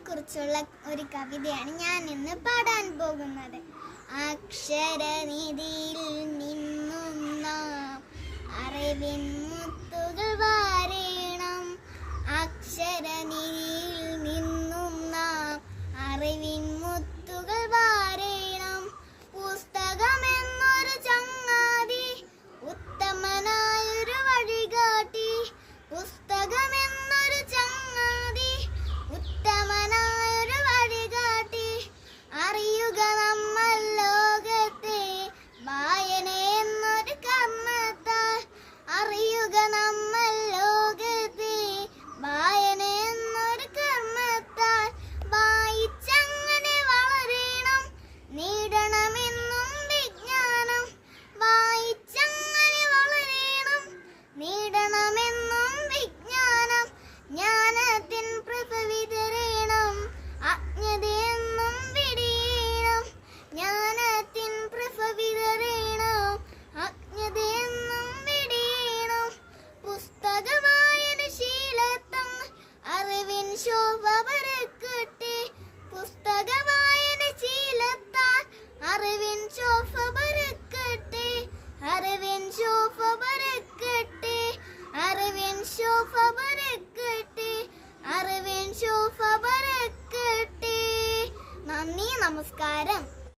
കുറിച്ചുള്ള ഒരു കവിതയാണ് ഞാൻ ഇന്ന് പാടാൻ പോകുന്നത്. അക്ഷരനിധിയിൽ നിന്നും നാം അറിവിൻ മുത്തുകൾ വാരേണം. അക്ഷരനിധിയിൽ നിന്നും നാം അറിവിൻ മുത്തുകൾ വാരേണം. പുസ്തകമെന്നൊരു ചങ്ങാതി, ഉത്തമനായൊരു വഴികാട്ടി. പുസ്തകമെന്നൊരു ചങ്ങാതി, ഉത്തമനായൊരു വഴികാട്ടി. അറിയുക നമ്മൾ ലോകത്തെ വായന എന്നൊരു കർമ്മത്താൽ. അറിയുക നമ്മൾ ലോകത്തെ വായന എന്നൊരു കർമ്മത്താൽ. വായിച്ചങ്ങനെ വളരണം, നേടണമെന്നും വിജ്ഞാനം. വായിച്ചങ്ങനെ വളരണം, നേടണമെന്നും വിജ്ഞാനം. ജ്ഞാനത്തിൻ പ്രഭ വിതരണം, അജ്ഞതയെന്നും വെടിയണം. ജ്ഞാനത്തിൻ പ്രഭ വിതരണം, അജ്ഞതയെന്നും വെടിയണം. പുസ്തകവായന ശീലത്തങ്ങൾ അറിവിൻ ശോഭ പരക്കട്ടെ. പുസ്തകവായന ശീലത്താൽ അറിവിൻ ശോഭ പരക്കട്ടെ. അറിവിൻ ശോഭ പരക്കട്ടെ. അറിവിൻ ശോഭ പരക്കട്ടെ. അറിവിൻ ശോഭ പരക്കട്ടെ. നന്ദി, നമസ്കാരം.